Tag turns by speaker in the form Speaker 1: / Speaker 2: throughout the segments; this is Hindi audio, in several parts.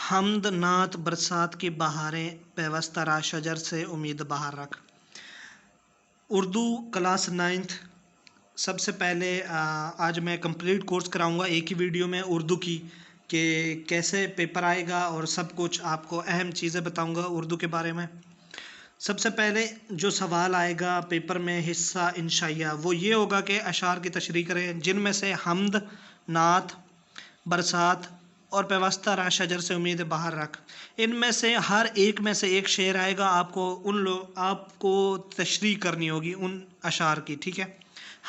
Speaker 1: हमद नात बरसात की बहारें पेवस्ता रा शजर से उम्मीद बाहर रख। Urdu class 9th। सबसे पहले आज मैं कंप्लीट कोर्स कराऊंगा एक ही वीडियो में उर्दू की कि कैसे पेपर आएगा और सब कुछ आपको अहम चीज़ें बताऊंगा उर्दू के बारे में। सबसे पहले जो सवाल आएगा पेपर में हिस्सा इंशाइया वो ये होगा कि अशार की तशरीह करें जिनमें से हमद, नात, बरसात और पेवस्ता रा शजर से उम्मीद बाहर रख। इनमें से हर एक में से एक शेर आएगा, आपको तशरीह करनी होगी उन अशार की, ठीक है।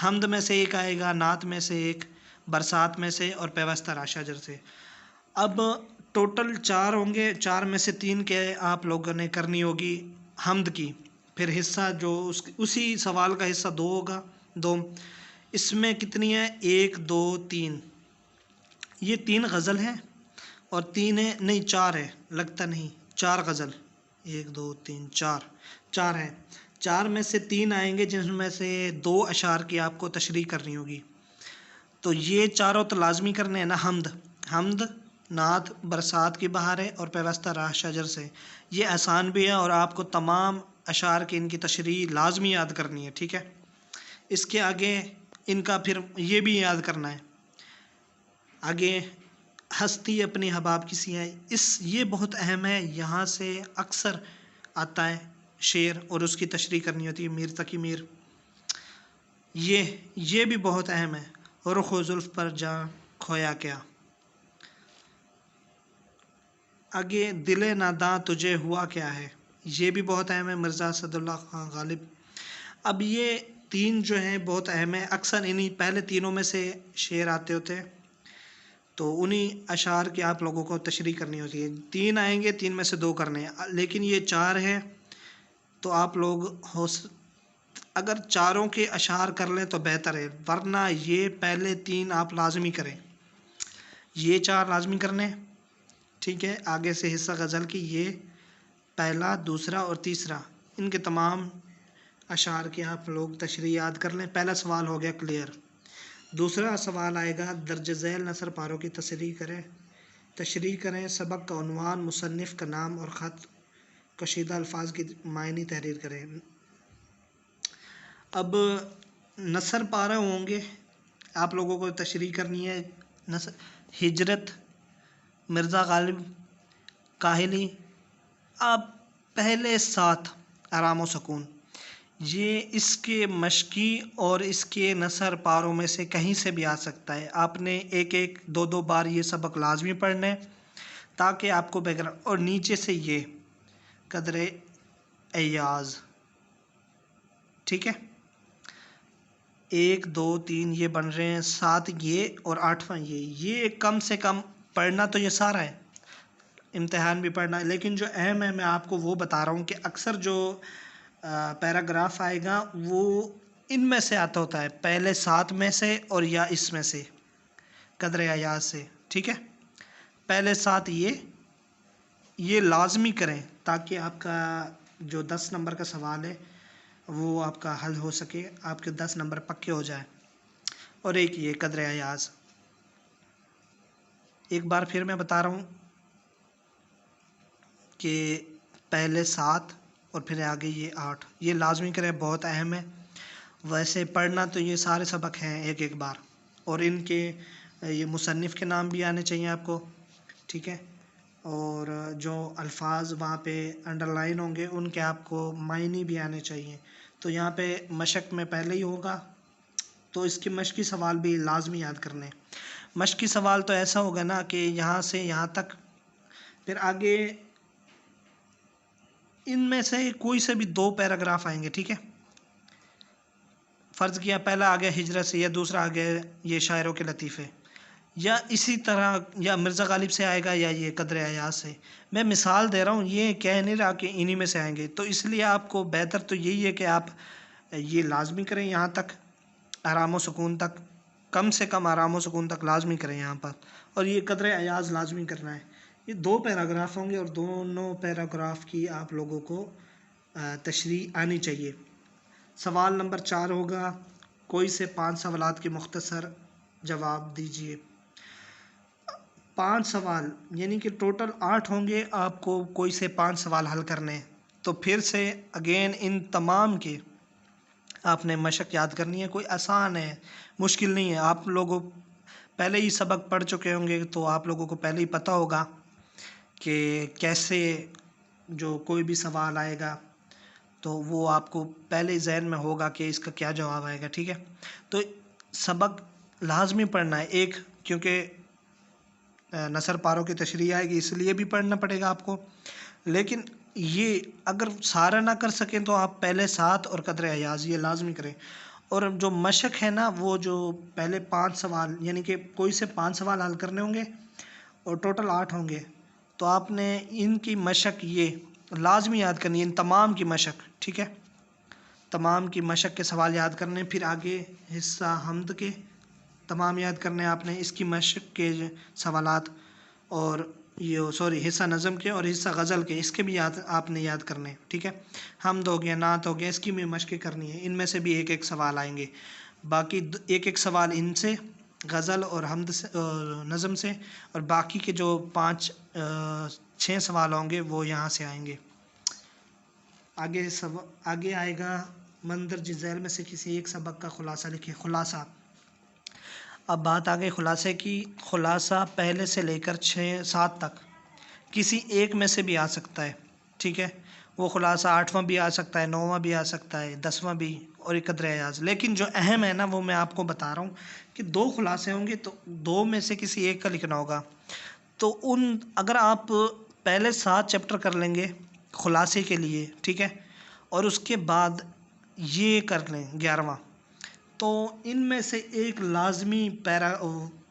Speaker 1: हमद में से एक आएगा, नात में से एक, बरसात में से और पेवस्ता रा शजर से। अब टोटल 4 होंगे, 4 में से 3 के आप लोगों ने करनी होगी हमद की। फिर हिस्सा जो उसी सवाल का हिस्सा 2 होगा, 2। इसमें कितनी है, 1 2 3, ये 3 गज़ल हैं और 3 है, नहीं 4 है, लगता नहीं 4 गज़ल, 1 2 3 4 हैं। 4 में से 3 आएंगे जिनमें से 2 अशार की आपको तशरीह करनी होगी। तो ये चारों तो लाजमी करने हैं ना। हमद, नात, बरसात की बहारें और पेवस्ता राह शजर से। ये आसान भी है और आपको तमाम अशार की इनकी तशरीह लाजमी याद करनी है, ठीक है। इसके आगे इनका फिर ये भी याद करना है। आगे हस्ती अपनी हबाब की सी है, ये बहुत अहम है। यहाँ से अक्सर आता है शेर और उसकी तशरीह करनी होती है। मीर तकी मीर, ये भी बहुत अहम है। रुख जुल्फ़ पर जा खोया क्या। आगे दिले नादां तुझे हुआ क्या है, ये भी बहुत अहम है। मिर्ज़ा असदुल्ला खां गालिब। अब ये 3 जो हैं बहुत अहम है। अक्सर इन्हीं पहले तीनों में से शेर आते होते हैं, तो उन्हीं अशार की आप लोगों को तशरीह करनी होती है। 3 आएंगे, 3 में से 2 करने हैं, लेकिन ये 4 हैं तो आप लोग अगर चारों के अशार कर लें तो बेहतर है, वरना ये पहले 3 आप लाजमी करें, ये 4 लाजमी करने, ठीक है। आगे से हिस्सा गज़ल की, ये पहला, दूसरा और तीसरा, इनके तमाम अशार के आप लोग तशरीह याद कर लें। पहला सवाल हो गया क्लियर। दूसरा सवाल आएगा, दर्ज झैल नसर पारों की तशरीह करें। सबक का उन्वान, मुसन्निफ़ का नाम और ख़त, कशीदा अल्फाज की मायनी तहरीर करें। अब नसर पारा होंगे, आप लोगों को तशरीह करनी है। हिजरत, मिर्ज़ा गालिब, काहिली। अब पहले 7 आराम व सुकून, ये इसके मशकी और इसके नसर पारों में से कहीं से भी आ सकता है। आपने 1-1 2-2 बार ये सबक लाजमी पढ़ना है ताकि आपको बैकग्राउंड। और नीचे से ये कदरे एयाज, ठीक है। 1 2 3 ये बन रहे हैं, 7 ये और 8वां ये कम से कम पढ़ना तो ये सारा है, इम्तिहान भी पढ़ना है। लेकिन जो अहम है मैं आपको वो बता रहा हूँ कि अक्सर जो पैराग्राफ आएगा वो इनमें से आता होता है, पहले 7 में से और या इसमें से कदर अयाज से, ठीक है। पहले 7 ये लाजमी करें ताकि आपका जो 10 नंबर का सवाल है वो आपका हल हो सके, आपके 10 नंबर पक्के हो जाए। और एक ये कदर अयाज, एक बार फिर मैं बता रहा हूँ कि पहले 7 और फिर आगे ये 8, ये लाजमी करें, बहुत अहम है। वैसे पढ़ना तो ये सारे सबक हैं एक एक बार, और इनके ये मुसन्निफ़ के नाम भी आने चाहिए आपको, ठीक है। और जो अल्फाज वहाँ पे अंडरलाइन होंगे उनके आपको मायने भी आने चाहिए। तो यहाँ पे मशक में पहले ही होगा, तो इसके मशकी सवाल भी लाजमी याद करने। मशकी सवाल तो ऐसा होगा ना कि यहाँ से यहाँ तक, फिर आगे इनमें से कोई से भी 2 पैराग्राफ आएंगे, ठीक है। फ़र्ज़ किया पहला आ गया हिजरत से, या दूसरा आ गया ये शायरों के लतीफ़े, या इसी तरह या मिर्ज़ा गालिब से आएगा या ये कदर अयाज से। मैं मिसाल दे रहा हूँ, ये कह नहीं रहा कि इन्हीं में से आएंगे। तो इसलिए आपको बेहतर तो यही है कि आप ये लाजमी करें यहाँ तक, आराम व सुकून तक, कम से कम आराम व सुकून तक लाजमी करें यहाँ पर। और ये कदर अयाज लाजमी करना है। ये 2 पैराग्राफ होंगे और दोनों पैराग्राफ की आप लोगों को तशरीह आनी चाहिए। सवाल नंबर 4 होगा, कोई से 5 सवालात के मुख्तसर जवाब दीजिए। 5 सवाल यानी कि टोटल 8 होंगे, आपको कोई से 5 सवाल हल करने हैं। तो फिर से अगेन इन तमाम के आपने मशक याद करनी है। कोई आसान है, मुश्किल नहीं है। आप लोगों पहले ही सबक पढ़ चुके होंगे तो आप लोगों को पहले ही पता होगा कि कैसे जो कोई भी सवाल आएगा तो वो आपको पहले ही जहन में होगा कि इसका क्या जवाब आएगा, ठीक है। तो सबक लाजमी पढ़ना है एक, क्योंकि नसर पारों की तशरीह आएगी इसलिए भी पढ़ना पड़ेगा आपको। लेकिन ये अगर सारा ना कर सकें तो आप पहले 7 और कदर अयाज ये लाजमी करें। और जो मशक है ना, वो जो पहले 5 सवाल यानी कि कोई से 5 सवाल हल करने होंगे और टोटल 8 होंगे, तो आपने इनकी मशक ये लाजमी याद करनी है, इन तमाम की मशक, ठीक है। तमाम की मशक के सवाल याद करने, फिर आगे हिस्सा हमद के तमाम याद करने आपने, इसकी मशक के सवालात, और ये सॉरी हिस्सा नज़म के और हिस्सा गज़ल के, इसके भी याद आपने याद करने, ठीक है। हमद हो गया, नात हो गया, इसकी भी मशक़ें करनी है। इनमें से भी एक एक सवाल आएंगे। बाकी एक एक सवाल इनसे, गज़ल और हमद से नज़म से, और बाकी के जो 6 सवाल होंगे वो यहाँ से आएंगे। आगे आएगा मंदरज झैल में से किसी एक सबक का खुलासा लिखिए। खुलासा, अब बात आ गई खुलासे की। खुलासा पहले से लेकर 6-7 तक किसी एक में से भी आ सकता है, ठीक है। वो खुलासा 8वां भी आ सकता है, 9वां भी आ सकता है, 10वां भी, और एक कदर अयाज। लेकिन जो अहम है ना, वो मैं आपको बता रहा हूँ कि 2 खुलासे होंगे तो 2 में से किसी एक का लिखना होगा। तो उन अगर आप पहले 7 चैप्टर कर लेंगे खुलासे के लिए, ठीक है, और उसके बाद ये कर लें 11वां, तो इनमें से एक लाजमी पैरा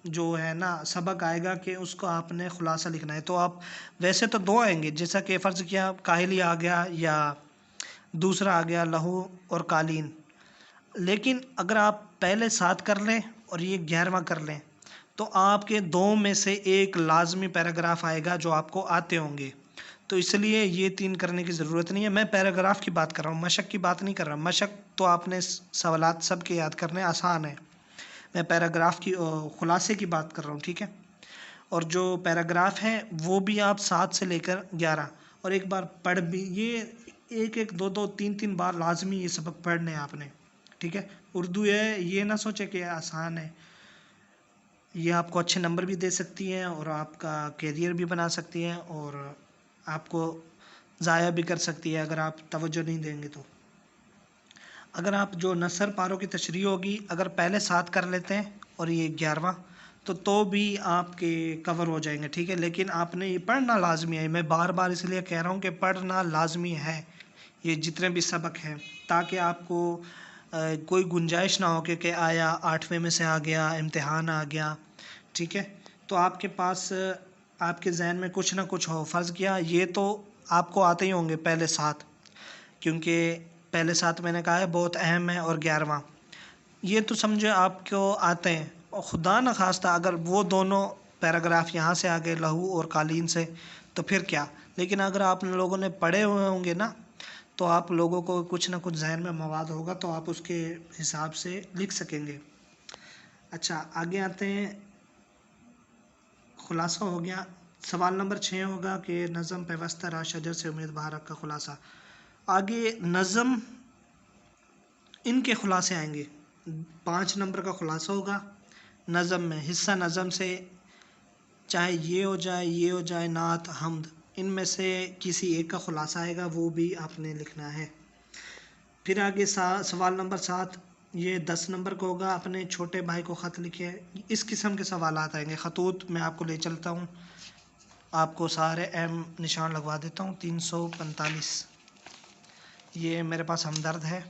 Speaker 1: जो है ना सबक आएगा कि उसको आपने खुलासा लिखना है। तो आप वैसे तो 2 आएंगे, जैसा कि फ़र्ज़ किया काहिली आ गया या दूसरा आ गया लहू और कालीन। लेकिन अगर आप पहले 7 कर लें और ये 11वां कर लें तो आपके 2 में से एक लाजमी पैराग्राफ आएगा जो आपको आते होंगे। तो इसलिए ये 3 करने की ज़रूरत नहीं है। मैं पैराग्राफ की बात कर रहा हूँ, मशक की बात नहीं कर रहा। मशक तो आपने सवालात सब के याद करने आसान है। मैं पैराग्राफ की खुलासे की बात कर रहा हूँ, ठीक है। और जो पैराग्राफ है वो भी आप 7 से लेकर 11, और एक बार पढ़ भी, ये एक 2-2 3-3 बार लाजमी ये सबक पढ़ने हैं आपने, ठीक है। उर्दू है, ये ना सोचे कि आसान है। ये आपको अच्छे नंबर भी दे सकती है और आपका करियर भी बना सकती है और आपको ज़ाया भी कर सकती है अगर आप तवज्जो नहीं देंगे तो। अगर आप जो नसर पारों की तशरीह होगी, अगर पहले 7 कर लेते हैं और ये 11वां, तो भी आपके कवर हो जाएंगे, ठीक है। लेकिन आपने ये पढ़ना लाजमी है। मैं बार बार इसलिए कह रहा हूँ कि पढ़ना लाजमी है ये जितने भी सबक हैं, ताकि आपको कोई गुंजाइश ना हो कि आया 8वें में से आ गया, इम्तिहान आ गया, ठीक है। तो आपके पास आपके जहन में कुछ ना कुछ हो। फ़र्ज़ किया ये तो आपको आते ही होंगे पहले 7, क्योंकि पहले 7 मैंने कहा है बहुत अहम है, और 11वां ये तो समझो आपको आते हैं। और खुदा न खास्ता अगर वो दोनों पैराग्राफ यहाँ से आ गए लहू और कालीन से, तो फिर क्या। लेकिन अगर आप लोगों ने पढ़े हुए होंगे ना, तो आप लोगों को कुछ ना कुछ जहन में मवाद होगा, तो आप उसके हिसाब से लिख सकेंगे। अच्छा, आगे आते हैं। खुलासा हो गया। सवाल नंबर 6 होगा कि नज़म पेवस्ता रा शजर से उम्मीद बहारक का खुलासा। आगे नज़म, इनके खुलासे आएंगे। 5 नंबर का खुलासा होगा नज़म में। हिस्सा नज़म से चाहे ये हो जाए, ये हो जाए, नात, हमद, इनमें से किसी एक का खुलासा आएगा, वो भी आपने लिखना है। फिर आगे सवाल नंबर 7, ये 10 नंबर का होगा। अपने छोटे भाई को ख़त लिखे। इस किस्म के सवाल आएंगे। ख़तूत मैं आपको ले चलता हूँ, आपको सारे अहम निशान लगवा देता हूँ। 345 ये मेरे पास हमदर्द है।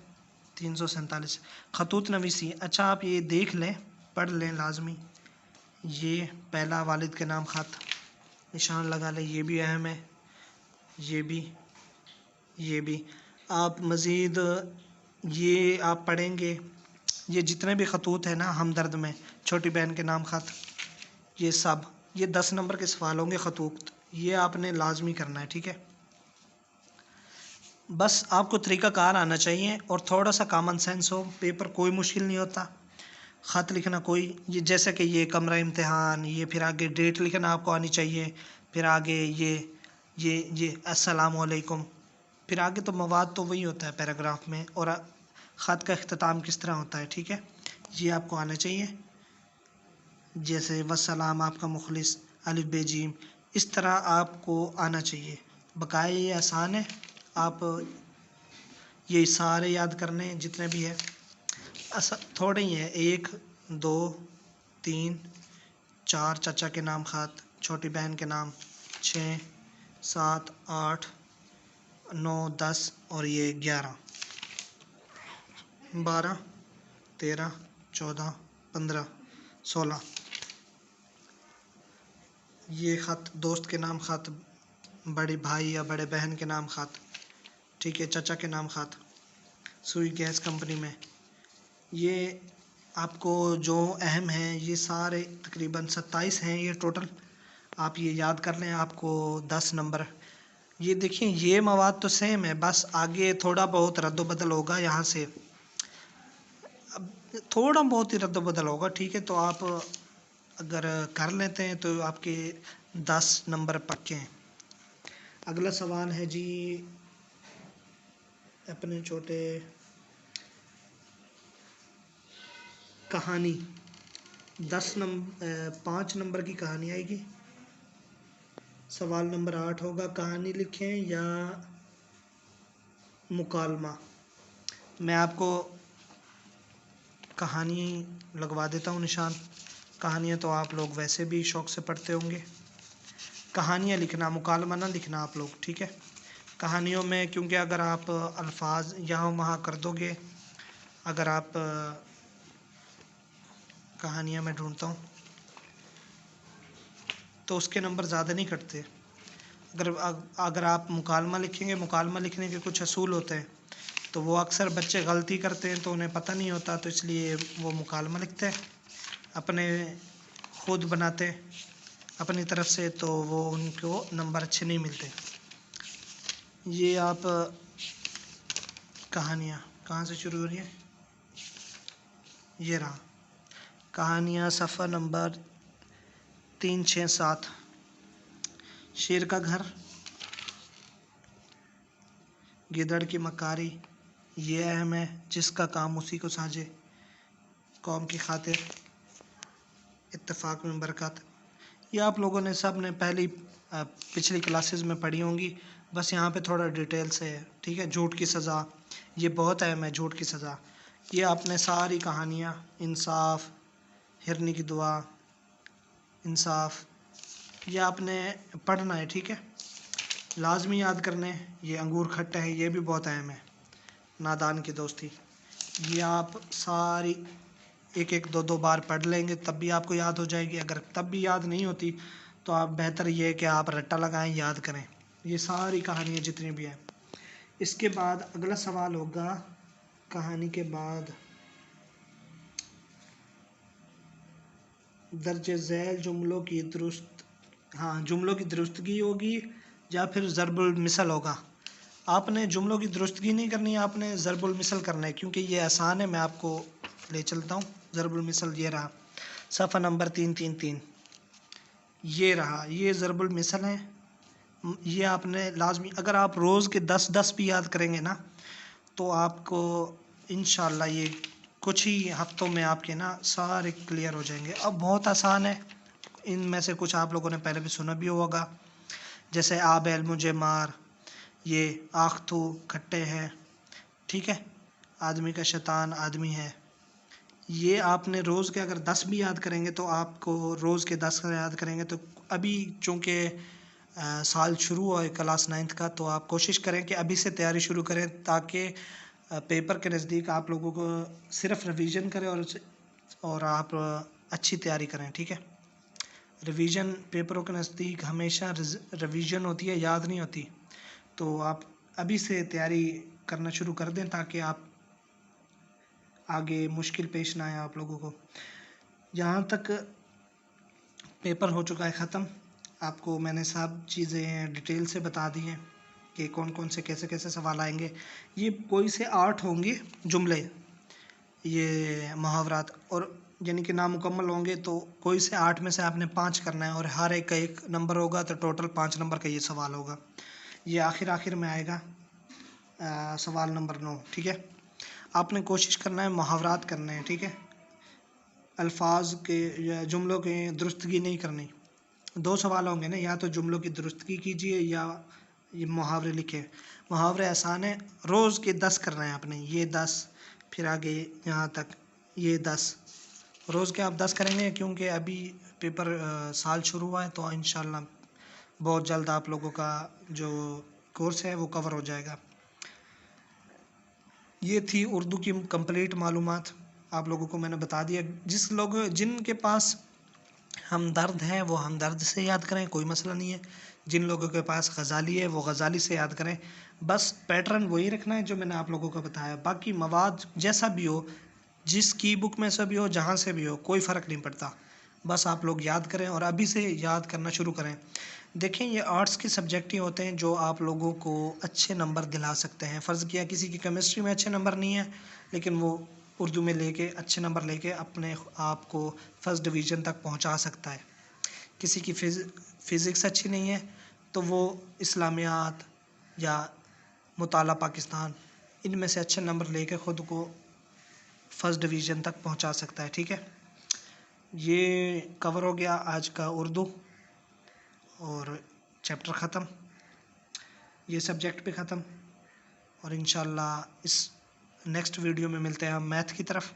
Speaker 1: 347 ख़तूत नवीसी। अच्छा, आप ये देख लें, पढ़ लें लाजमी। ये पहला वालिद के नाम ख़त, निशान लगा लें, ये भी अहम है, ये भी। आप मज़ीद ये आप पढ़ेंगे, ये जितने भी ख़तूत हैं ना हमदर्द में, छोटी बहन के नाम ख़त, ये सब, ये 10 नंबर के सवाल होंगे ख़तूत, ये आपने लाजमी करना है, ठीक है। बस आपको तरीक़ाकार आना चाहिए और थोड़ा सा कॉमन सेंस हो। पेपर कोई मुश्किल नहीं होता, ख़त लिखना कोई, ये जैसे कि ये कमरा इम्तिहान, ये फिर आगे डेट लिखना आपको आनी चाहिए, फिर आगे ये अस्सलामु अलैकुम, फिर आगे तो मवाद तो वही होता है पैराग्राफ में, और ख़त का अख्ताम किस तरह होता है, ठीक है, ये आपको आना चाहिए। जैसे वस्सलाम आपका मुखलिस, अलिफ बे जीम, इस तरह आपको आना चाहिए। बकाया ये आसान है, आप ये सारे याद करने हैं जितने भी है, थोड़े ही है, 1 2 3 4 चाचा के नाम ख़त, छोटी बहन के नाम, 6 7 8 9 10 और ये 11 12 13 14 15 16। ये ख़त दोस्त के नाम ख़त, बड़े भाई या बड़े बहन के नाम ख़त, ठीक है, चाचा के नाम ख़त, सुई गैस कंपनी में। ये आपको जो अहम हैं ये सारे तकरीबन 27 हैं ये टोटल, आप ये याद कर लें, आपको 10 नंबर। ये देखिए ये मवाद तो सेम है, बस आगे थोड़ा बहुत रद्द बदल होगा, यहाँ से अब थोड़ा बहुत ही रद्द बदल होगा, ठीक है। तो आप अगर कर लेते हैं तो आपके 10 नंबर पक्के हैं। अगला सवाल है जी अपने छोटे कहानी, 5 नंबर की कहानी आएगी। सवाल नंबर 8 होगा, कहानी लिखें या मुकालमा। मैं आपको कहानी लगवा देता हूँ निशान। कहानियाँ तो आप लोग वैसे भी शौक़ से पढ़ते होंगे, कहानियाँ लिखना, मुकालमा ना लिखना आप लोग, ठीक है। कहानियों में क्योंकि अगर आप अल्फाज यहाँ वहाँ कर दोगे, अगर आप कहानियाँ मैं ढूंढता हूँ तो उसके नंबर ज़्यादा नहीं कटते। अगर आप मुकालमा लिखेंगे, मुकालमा लिखने के कुछ असूल होते हैं, तो वो अक्सर बच्चे गलती करते हैं तो उन्हें पता नहीं होता, तो इसलिए वो मुकालमा लिखते हैं, अपने खुद बनाते हैं अपनी तरफ से, तो वो उनको नंबर अच्छे नहीं मिलते। ये आप कहानियाँ कहाँ से शुरू हो रही है, ये रहा कहानियाँ, सफ़ा नंबर 3 6 7। शेर का घर, गिदड़ की मकारी, ये अहम है जिसका काम उसी को साझे, कौम की खातिर, इत्तेफाक में बरकत। ये आप लोगों ने सब ने पिछली क्लासेस में पढ़ी होंगी, बस यहाँ पे थोड़ा डिटेल से है, ठीक है। झूठ की सज़ा, ये बहुत अहम है, झूठ की सज़ा। ये आपने सारी कहानियाँ, इंसाफ, हिरनी की दुआ, इंसाफ, ये आपने पढ़ना है, ठीक है, लाजमी याद करने। ये अंगूर खट्टा है, ये भी बहुत अहम है, नादान की दोस्ती। ये आप सारी एक एक दो दो बार पढ़ लेंगे तब भी आपको याद हो जाएगी। अगर तब भी याद नहीं होती तो आप बेहतर ये है कि आप रट्टा लगाएं, याद करें ये सारी कहानियाँ जितनी भी हैं। इसके बाद अगला सवाल होगा, कहानी के बाद दर्ज झैल जुमलों की दुरुस्त, हाँ जुमलों की दुरुस्तगी होगी या फिर ज़रबुल मिसल होगा। आपने जुमलों की दुरुस्तगी नहीं करनी है, आपने ज़रबुल मिसल करना है, क्योंकि ये आसान है। मैं आपको ले चलता हूँ। ज़रबुल मिसल ये रहा, सफ़ा नंबर 333, ये रहा, ये ज़रबुल मिसल है। ये आपने लाजमी, अगर आप रोज़ के 10-10 भी याद करेंगे ना, तो आपको इंशाल्लाह ये कुछ ही हफ्तों में आपके ना सारे क्लियर हो जाएंगे। अब बहुत आसान है, इनमें से कुछ आप लोगों ने पहले भी सुना भी होगा, जैसे आ बैल मुझे मार, ये आँख तो खट्टे हैं, ठीक है, आदमी का शैतान आदमी है। ये आपने रोज़ के अगर 10 भी याद करेंगे तो आपको रोज़ के 10 याद करेंगे तो अभी चूँकि साल शुरू हुआ है क्लास 9th का, तो आप कोशिश करें कि अभी से तैयारी शुरू करें, ताकि पेपर के नज़दीक आप लोगों को सिर्फ रिवीजन करें और आप अच्छी तैयारी करें, ठीक है। रिवीजन पेपरों के नज़दीक हमेशा रिवीजन होती है, याद नहीं होती, तो आप अभी से तैयारी करना शुरू कर दें ताकि आप आगे मुश्किल पेश ना आए आप लोगों को। यहाँ तक पेपर हो चुका है ख़त्म, आपको मैंने सब चीज़ें डिटेल से बता दी हैं कि कौन कौन से कैसे कैसे सवाल आएंगे। ये कोई से 8 होंगे जुमले, ये मुहावरात, और यानी कि नामुकम्मल होंगे तो कोई से 8 में से आपने 5 करना है और हर एक का एक नंबर होगा तो टोटल 5 नंबर का ये सवाल होगा। ये आखिर में आएगा सवाल नंबर 9। ठीक है, आपने कोशिश करना है मुहावरात करने हैं। ठीक है, अल्फाज के या जुमलों के दुरुस्तगी नहीं करनी। 2 सवाल होंगे ना, या तो जुमलों की दुरुस्तगी कीजिए या ये मुहावरे लिखे। मुहावरे आसान है, रोज़ के 10 करना है आपने। ये 10, फिर आगे यहाँ तक ये 10, रोज़ के आप 10 करेंगे क्योंकि अभी पेपर साल शुरू हुआ है तो इंशाल्लाह बहुत जल्द आप लोगों का जो कोर्स है वो कवर हो जाएगा। ये थी उर्दू की कंप्लीट मालूमात, आप लोगों को मैंने बता दिया। जिनके पास हमदर्द है वो हमदर्द से याद करें, कोई मसला नहीं है। जिन लोगों के पास गज़ाली है वो गज़ाली से याद करें। बस पैटर्न वही रखना है जो मैंने आप लोगों को बताया। बाकी मवाद जैसा भी हो, जिस की बुक में से भी हो, जहाँ से भी हो, कोई फ़र्क नहीं पड़ता। बस आप लोग याद करें और अभी से याद करना शुरू करें। देखें, ये आर्ट्स के सब्जेक्ट ही होते हैं जो आप लोगों को अच्छे नंबर दिला सकते हैं। फ़र्ज़ किया किसी की केमिस्ट्री में अच्छे नंबर नहीं है, लेकिन वो उर्दू में लेके अच्छे नंबर लेके अपने आप को फर्स्ट डिवीज़न तक पहुंचा सकता है। किसी की फ़िज़िक्स अच्छी नहीं है तो वो इस्लामियात या मुताला पाकिस्तान इनमें से अच्छे नंबर लेके ख़ुद को फर्स्ट डिवीज़न तक पहुंचा सकता है। ठीक है, ये कवर हो गया आज का उर्दू और चैप्टर ख़त्म, ये सब्जेक्ट भी ख़त्म। और इंशाल्लाह इस नेक्स्ट वीडियो में मिलते हैं हम मैथ की तरफ।